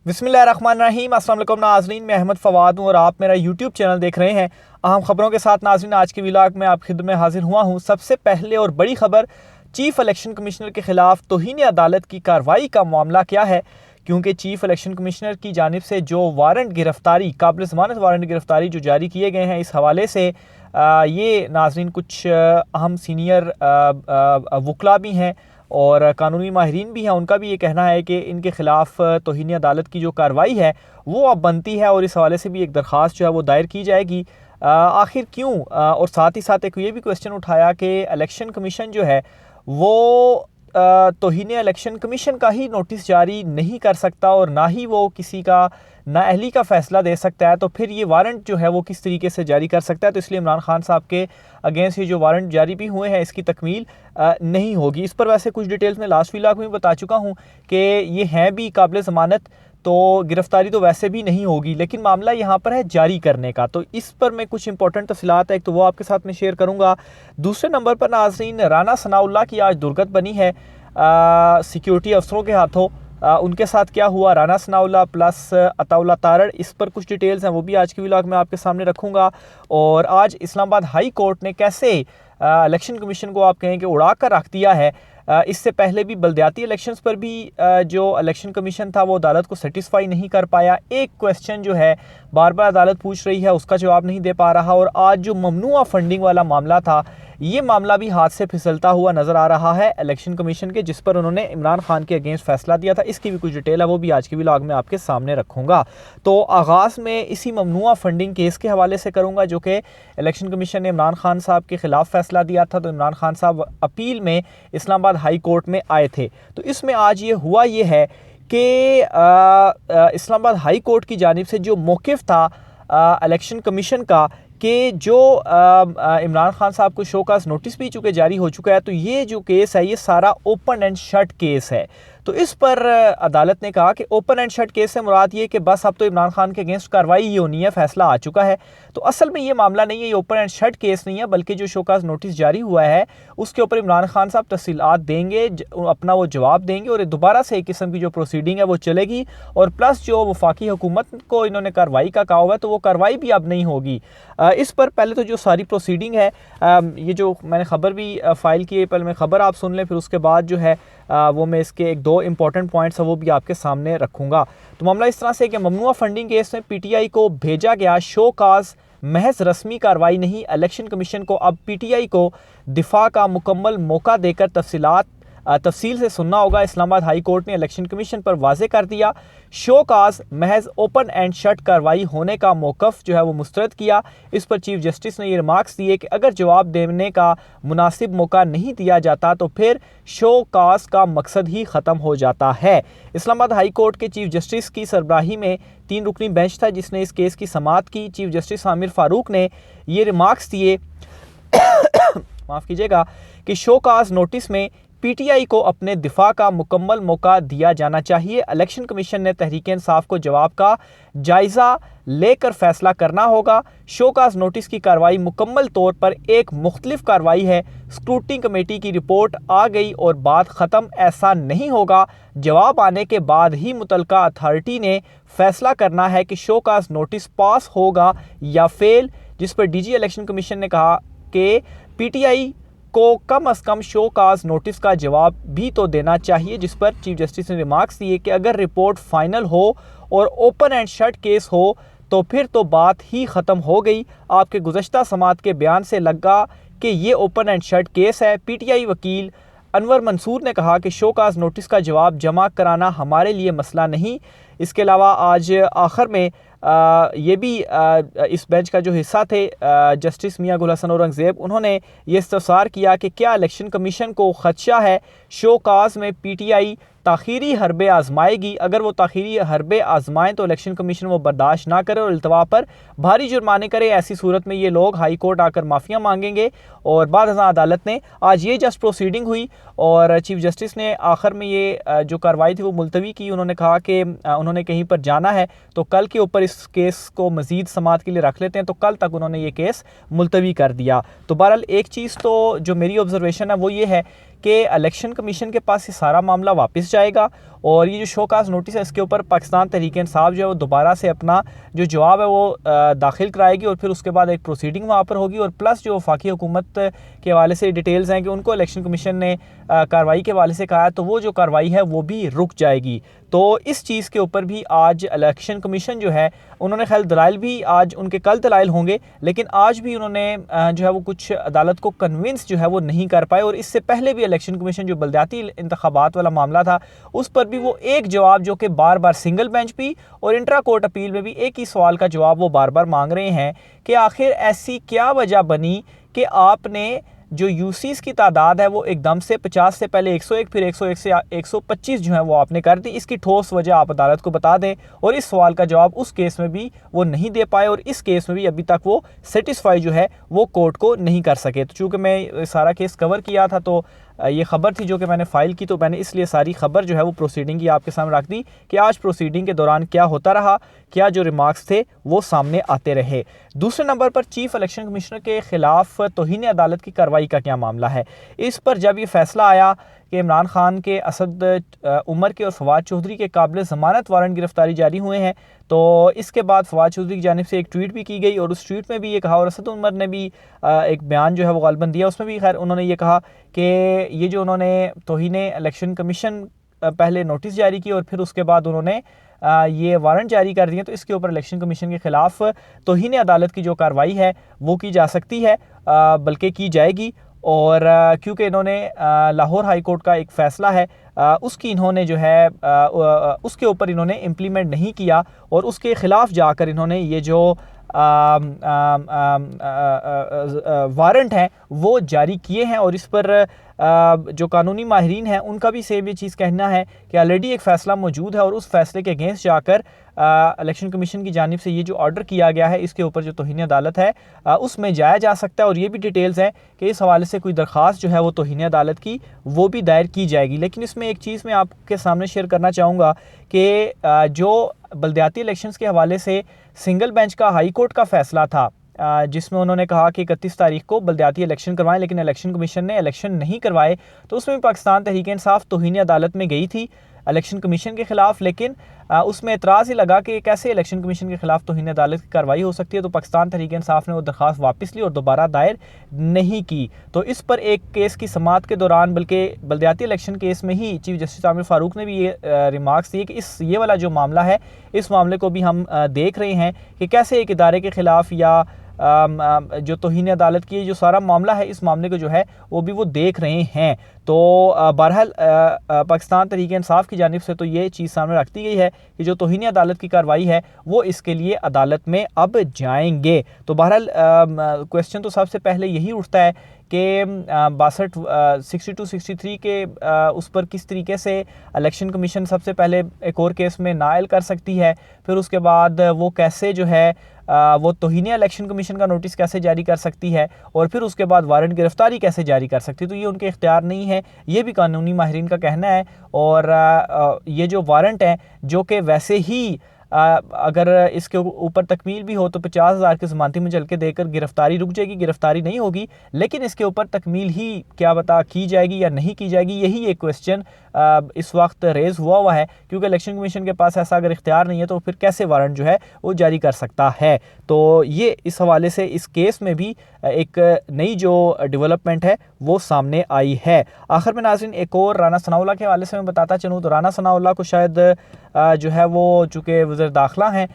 बिस्मिल्लाहिर्रहमानिर्रहीम। अस्सलाम वालेकुम नाज़रीन, मैं अहमद फ़वाद हूँ और आप मेरा यूट्यूब चैनल देख रहे हैं। अहम खबरों के साथ नाज़रीन, आज के व्लॉग में आपकी खिदमत में हाजिर हुआ हूँ। सबसे पहले और बड़ी खबर, चीफ इलेक्शन कमिश्नर के खिलाफ तौहीन अदालत की कार्रवाई का मामला क्या है, क्योंकि चीफ इलेक्शन कमिश्नर की जानिब से जो वारंट गिरफ्तारी, काबिल ज़मानत वारंट गिरफ्तारी जो जारी किए गए हैं, इस हवाले से ये नाज़रीन कुछ अहम सीनियर वकला भी हैं और कानूनी माहिरीन भी हैं, उनका भी ये कहना है कि इनके ख़िलाफ़ तौहीन अदालत की जो कार्रवाई है वो अब बनती है और इस हवाले से भी एक दरख्वास्त जो है वो दायर की जाएगी। आखिर क्यों, और साथ ही साथ एक ये भी क्वेश्चन उठाया कि इलेक्शन कमीशन जो है वो तौहीन इलेक्शन कमीशन का ही नोटिस जारी नहीं कर सकता और ना ही वो किसी का नाअहली का फ़ैसला दे सकता है, तो फिर ये वारंट जो है वो किस तरीके से जारी कर सकता है। तो इसलिए इमरान खान साहब के अगेंस्ट ये जो वारंट जारी भी हुए हैं, इसकी तकमील नहीं होगी। इस पर वैसे कुछ डिटेल्स में लास्ट व्लॉग में बता चुका हूँ कि ये हैं भी काबिल ज़मानत, तो गिरफ्तारी तो वैसे भी नहीं होगी, लेकिन मामला यहाँ पर है जारी करने का। तो इस पर मैं कुछ इंपॉर्टेंट तफसीलात है, एक तो वो आपके साथ में शेयर करूँगा। दूसरे नंबर पर नाज़रीन, राना सनाउल्लाह की आज दुर्गत बनी है सिक्योरिटी अफसरों के हाथों। उनके साथ क्या हुआ, राना सनाउल्लाह प्लस अताउल्लाह तारड़, इस पर कुछ डिटेल्स हैं, वो भी आज के व्लॉग में आपके सामने रखूँगा। और आज इस्लामाबाद हाई कोर्ट ने कैसे इलेक्शन कमीशन को आप कहें कि उड़ा कर रख दिया है। इससे पहले भी बल्दियाती इलेक्शंस पर भी जो इलेक्शन कमीशन था वो अदालत को सेटिस्फाई नहीं कर पाया। एक क्वेश्चन जो है बार बार अदालत पूछ रही है, उसका जवाब नहीं दे पा रहा। और आज जो ममनुआ फंडिंग वाला मामला था, ये मामला भी हाथ से फिसलता हुआ नज़र आ रहा है इलेक्शन कमीशन के, जिस पर उन्होंने इमरान खान के अगेंस्ट फैसला दिया था। इसकी भी कुछ डिटेल है, वो भी आज के व्लॉग में आपके सामने रखूँगा। तो आगाज़ में इसी ममनुआ फंडिंग केस के हवाले से करूँगा, जो कि इलेक्शन कमीशन ने इमरान खान साहब के ख़िलाफ़ फैसला दिया था। तो इमरान खान साहब अपील में इस्लामाबाद हाई कोर्ट में आए थे। तो इसमें आज ये हुआ ये है कि इस्लामाबाद हाई कोर्ट की जानिब से जो मौक़िफ़ था इलेक्शन कमीशन का कि जो इमरान खान साहब को शोकास नोटिस भी चुके जारी हो चुका है, तो ये जो केस है ये सारा ओपन एंड शट केस है। तो इस पर अदालत ने कहा कि ओपन एंड शट केस से मुराद ये कि बस अब तो इमरान खान के अगेंस्ट कार्रवाई ही होनी है, फैसला आ चुका है। तो असल में ये मामला नहीं है, ये ओपन एंड शट केस नहीं है, बल्कि जो शोकास नोटिस जारी हुआ है उसके ऊपर इमरान खान साहब तफसीलात देंगे, अपना वो जवाब देंगे और दोबारा से एक किस्म की जो प्रोसीडिंग है वो चलेगी। और प्लस जो वफाकी हुकूमत को इन्होंने कार्रवाई का कहा हुआ है, तो वो कार्रवाई भी अब नहीं होगी। इस पर पहले तो जो सारी प्रोसीडिंग है, ये जो मैंने ख़बर भी फ़ाइल की है, पहले मैं ख़बर आप सुन लें, फिर उसके बाद जो है वो मैं इसके एक दो इंपॉर्टेंट पॉइंट्स हैं वो भी आपके सामने रखूँगा। तो मामला इस तरह से कि ममनुआ फंडिंग केस में पीटीआई को भेजा गया शो काज महज रस्मी कार्रवाई नहीं, इलेक्शन कमीशन को अब पीटीआई को दिफा का मुकम्मल मौका देकर तफसील से सुनना होगा। इस्लामाबाद हाई कोर्ट ने इलेक्शन कमीशन पर वाजे कर दिया, शो काज महज ओपन एंड शट कार्रवाई होने का मौक़िफ़ जो है वो मुस्तरद किया। इस पर चीफ जस्टिस ने ये रिमार्क्स दिए कि अगर जवाब देने का मुनासिब मौका नहीं दिया जाता तो फिर शो काज का मकसद ही ख़त्म हो जाता है। इस्लामाबाद हाई कोर्ट के चीफ जस्टिस की सरबराही में 3 रुकनी बेंच था जिसने इस केस की समाअत की। चीफ जस्टिस आमिर फ़ारूक ने ये रिमार्क्स दिए माफ़ कीजिएगा कि शो काज नोटिस में पीटीआई को अपने दिफा का मुकम्मल मौका दिया जाना चाहिए। इलेक्शन कमीशन ने तहरीक इंसाफ को जवाब का जायज़ा लेकर फैसला करना होगा। शोकाज नोटिस की कार्रवाई मुकम्मल तौर पर एक मुख्तलिफ कार्रवाई है। स्क्रूटनी कमेटी की रिपोर्ट आ गई और बात ख़त्म, ऐसा नहीं होगा। जवाब आने के बाद ही मुतलका अथॉरिटी ने फैसला करना है कि शोकाज नोटिस पास होगा या फेल, जिस पर डीजी इलेक्शन कमीशन ने कहा कि पीटीआई को कम अज़ कम शो काज नोटिस का जवाब भी तो देना चाहिए। जिस पर चीफ जस्टिस ने रिमार्क्स दिए कि अगर रिपोर्ट फाइनल हो और ओपन एंड शट केस हो तो फिर तो बात ही ख़त्म हो गई। आपके गुज़श्ता समाअत के बयान से लगा कि ये ओपन एंड शट केस है। पीटीआई वकील अनवर मंसूर ने कहा कि शो काज नोटिस का जवाब जमा कराना हमारे लिए मसला नहीं। इसके अलावा आज आखिर में ये भी इस बेंच का जो हिस्सा थे जस्टिस मियां गुल हसन औरंगज़ेब, उन्होंने ये इस्तफसार किया कि क्या इलेक्शन कमीशन को ख़दशा है शो काज में पीटीआई ताख़ीरी हरबे आजमाएगी। अगर वो ताख़ीरी हरबे आजमाएँ तो इलेक्शन कमीशन वो बर्दाश्त ना करे और इल्तवा पर भारी जुर्माने करे। ऐसी सूरत में ये लोग हाई कोर्ट आकर माफ़िया मांगेंगे। और बाद अदालत ने आज ये जस्ट प्रोसीडिंग हुई और चीफ जस्टिस ने आखिर में ये जो कार्रवाई थी वो मुलतवी की। उन्होंने कहा कि उन्होंने कहीं पर जाना है तो कल के ऊपर इस केस को मज़ीद समाअत के लिए रख लेते हैं, तो कल तक उन्होंने ये केस मुलतवी कर दिया। तो बहरहाल एक चीज़ तो जो मेरी ऑब्जर्वेशन है वो ये है कि इलेक्शन कमीशन के पास ये सारा मामला वापस जाएगा और ये जो शोकास नोटिस है इसके ऊपर पाकिस्तान तहरीक-ए-इंसाफ जो है वो दोबारा से अपना जो जवाब है वो दाखिल कराएगी और फिर उसके बाद एक प्रोसीडिंग वहाँ पर होगी। और प्लस जो वफाकी हुकूमत के हवाले से डिटेल्स हैं कि उनको इलेक्शन कमीशन ने कार्रवाई के हवाले से कहा है, तो वो जो कार्रवाई है वो भी रुक जाएगी। तो इस चीज़ के ऊपर भी आज इलेक्शन कमीशन जो है उन्होंने खैर दलाइल भी आज उनके कल दलाइल होंगे, लेकिन आज भी उन्होंने जो है वो कुछ अदालत को कन्विंस जो है वो नहीं कर पाए। और इससे पहले भी इलेक्शन कमीशन जो बलदियाती इंतखाबात वाला मामला था उस पर भी वो एक जवाब जो कि बार बार सिंगल बेंच भी और इंट्रा कोर्ट अपील में भी एक ही सवाल का जवाब वो बार बार मांग रहे हैं कि आखिर ऐसी क्या वजह बनी कि आपने जो यूसीज़ की तादाद है वो एकदम से 50 से पहले 101 फिर 101 से 125 जो है वो आपने कर दी। इसकी ठोस वजह आप अदालत को बता दें। और इस सवाल का जवाब उस केस में भी वो नहीं दे पाए और इस केस में भी अभी तक वो सेटिस्फाई जो है वो कोर्ट को नहीं कर सके। तो चूँकि मैं सारा केस कवर किया था तो ये ख़बर थी जो कि मैंने फ़ाइल की, तो मैंने इसलिए सारी ख़बर जो है वो प्रोसीडिंग की आपके सामने रख दी कि आज प्रोसीडिंग के दौरान क्या होता रहा, क्या जो रिमार्क्स थे वो सामने आते रहे। दूसरे नंबर पर चीफ इलेक्शन कमिश्नर के ख़िलाफ़ तौहीन अदालत की कार्रवाई का क्या मामला है। इस पर जब ये फ़ैसला आया कि इमरान खान के, असद उमर के और फवाद चौधरी के काबिल ज़मानत वारंट गिरफ्तारी जारी हुए हैं, तो इसके बाद फवाद चौधरी की जानिब से एक ट्वीट भी की गई और उस ट्वीट में भी ये कहा, और असद उमर ने भी एक बयान जो है वो गालिबन दिया, उसमें भी खैर उन्होंने ये कहा कि ये जो उन्होंने तौहीन इलेक्शन कमीशन पहले नोटिस जारी की और फिर उसके बाद उन्होंने ये वारंट जारी कर दिए, तो इसके ऊपर इलेक्शन कमीशन के ख़िलाफ़ तौहीन अदालत की जो कार्रवाई है वो की जा सकती है, बल्कि की जाएगी। और क्योंकि इन्होंने लाहौर हाई कोर्ट का एक फ़ैसला है उसकी इन्होंने जो है उसके ऊपर इन्होंने इम्प्लीमेंट नहीं किया और उसके ख़िलाफ़ जाकर इन्होंने ये जो वारंट हैं वो जारी किए हैं। और इस पर जो कानूनी माहिरीन हैं उनका भी सेम ये चीज़ कहना है कि ऑलरेडी एक फ़ैसला मौजूद है और उस फैसले के अगेंस्ट जाकर इलेक्शन कमीशन की जानिब से ये जो ऑर्डर किया गया है इसके ऊपर जो तौहीन अदालत है उसमें जाया जा सकता है। और ये भी डिटेल्स हैं कि इस हवाले से कोई दरख्वास्त जो है वो तौहीन अदालत की वो भी दायर की जाएगी। लेकिन इसमें एक चीज़ मैं आपके सामने शेयर करना चाहूँगा कि जो बलदियाती इलेक्शंस के हवाले से सिंगल बेंच का हाई कोर्ट का फ़ैसला था जिसमें उन्होंने कहा कि 31 तारीख को बलदियाती इलेक्शन करवाएं, लेकिन इलेक्शन कमीशन ने इलेक्शन नहीं करवाए, तो उसमें भी पाकिस्तान तहरीक-ए-इंसाफ तौहीन अदालत में गई थी इलेक्शन कमीशन के ख़िलाफ़। लेकिन उसमें एतराज़ ही लगा कि कैसे इलेक्शन कमीशन के ख़िलाफ़ तौहीन अदालत की कार्रवाई हो सकती है, तो पाकिस्तान तहरीक-ए-इंसाफ ने वो दरख्वास्त वापस ली और दोबारा दायर नहीं की। तो इस पर एक केस की समाअत के दौरान, बल्कि बलदियाती इलेक्शन केस में ही चीफ जस्टिस आमिर फ़ारूक ने भी ये रिमार्क्स दिए कि ये वाला जो मामला है इस मामले को भी हम देख रहे हैं कि कैसे एक इदारे के ख़िलाफ़ या जो तौहीन अदालत की जो सारा मामला है इस मामले को जो है वो भी वो देख रहे हैं। तो बहरहाल पाकिस्तान तहरीक-ए-इंसाफ की जानिब से तो ये चीज़ सामने रख दी गई है कि जो तौहीन अदालत की कार्रवाई है वो इसके लिए अदालत में अब जाएंगे। तो बहरहाल क्वेश्चन तो सबसे पहले यही उठता है कि 62-63 के उस पर किस तरीके से इलेक्शन कमीशन सबसे पहले एक और केस में नायल कर सकती है, फिर उसके बाद वो कैसे जो है वो तौहीन इलेक्शन कमीशन का नोटिस कैसे जारी कर सकती है और फिर उसके बाद वारंट गिरफ्तारी कैसे जारी कर सकती है। तो ये उनके इख्तियार नहीं है, ये भी कानूनी माहिरीन का कहना है। और ये जो वारंट हैं जो कि वैसे ही अगर इसके ऊपर तकमील भी हो तो 50,000 की ज़मानती मुचलके देकर गिरफ्तारी रुक जाएगी, गिरफ्तारी नहीं होगी, लेकिन इसके ऊपर तकमील ही क्या बता की जाएगी या नहीं की जाएगी, यही एक क्वेश्चन इस वक्त रेज़ हुआ है। क्योंकि इलेक्शन कमीशन के पास ऐसा अगर इख्तियार नहीं है तो फिर कैसे वारंट जो है वो जारी कर सकता है। तो ये इस हवाले से इस केस में भी एक नई जो डेवलपमेंट है वो सामने आई है। आखिर में नाज़रीन एक और राना सनाउल्लाह के हवाले से मैं बताता चलूँ तो राना सनाउल्लाह को शायद जो है वो चूँकि वज़ीर दाखिला हैं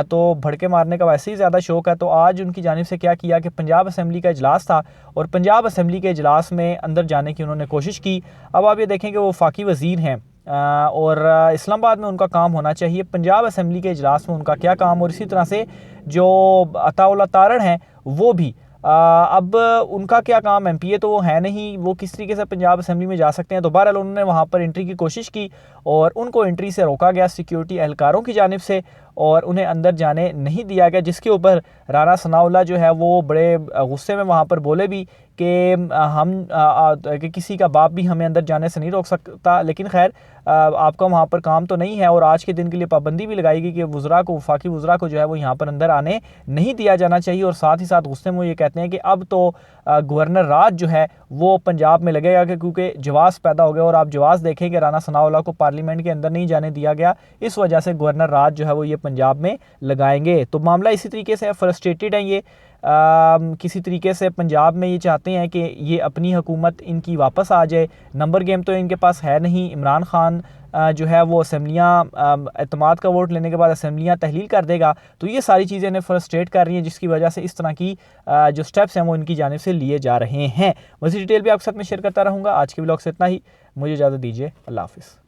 तो भड़के मारने का वैसे ही ज़्यादा शौक़ है। तो आज उनकी जानिब से क्या किया कि पंजाब असम्बली का इजलास था और पंजाब असम्बली के इजलास में अंदर जाने की उन्होंने कोशिश की। अब आप ये देखें कि वो वफाकी वज़ीर हैं और इस्लामाबाद में उनका काम होना चाहिए, पंजाब असम्बली के इजलास में उनका क्या काम। और इसी तरह से जो अताउल्लाह तारण हैं वो भी अब उनका क्या काम, MPA तो वो है नहीं, वो किस तरीके से पंजाब असम्बली में जा सकते हैं। तो बहरहाल उन्होंने वहाँ पर एंट्री की कोशिश की और उनको एंट्री से रोका गया सिक्योरिटी एहलकारों की जानिब से और उन्हें अंदर जाने नहीं दिया गया, जिसके ऊपर राना सनाउल्लाह जो है वो बड़े गुस्से में वहाँ पर बोले भी कि किसी का बाप भी हमें अंदर जाने से नहीं रोक सकता। लेकिन खैर आपका वहाँ पर काम तो नहीं है, और आज के दिन के लिए पाबंदी भी लगाई गई कि वज़रा को, वफाकी वज़रा को जो है वो यहाँ पर अंदर आने नहीं दिया जाना चाहिए। और साथ ही साथ गुस्से में वो ये कहते हैं कि अब तो गवर्नर राज जो है वो पंजाब में लगेगा, कि क्योंकि जवास पैदा हो गया। और आप जवास देखें कि राना सनाउल्लाह को पार्लियामेंट के अंदर नहीं जाने दिया गया, इस वजह से गवर्नर राज जो है वो ये पंजाब में लगाएंगे। तो मामला इसी तरीके से फ्रस्ट्रेटेड है ये, किसी तरीके से पंजाब में ये चाहते हैं कि ये अपनी हुकूमत इनकी वापस आ जाए। नंबर गेम तो इनके पास है नहीं। इमरान खान जो है वो असम्बलियाँ एतमाद का वोट लेने के बाद असम्बलियाँ तहलील कर देगा। तो ये सारी चीज़ें इन्हें फ्रस्ट्रेट कर रही हैं, जिसकी वजह से इस तरह की जो स्टेप्स हैं वो इनकी जानिब से लिए जा रहे हैं। मज़ीद डिटेल भी आपके साथ में शेयर करता रहूँगा। आज के व्लॉग से इतना ही, मुझे इजाज़त दीजिए। अल्लाह हाफ़िज़।